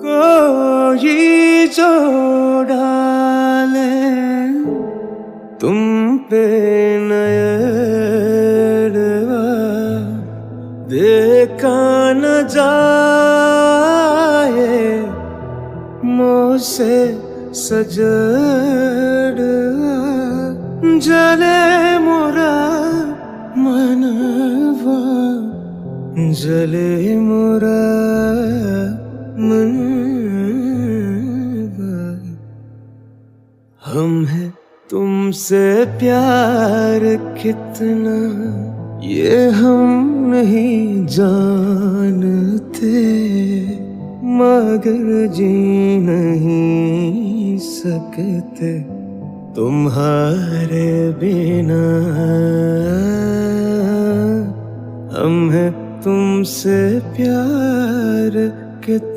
कोई जो डाले तुम पे नयनवा, देखा न जाए मुझसे सजड़वा, जले मोरा मनवा, जले मोरा मनवा। हम है तुमसे प्यार कितना ये हम नहीं जानते, मगर जी नहीं सकते तुम्हारे बिना। हम है तुमसे प्यार कितना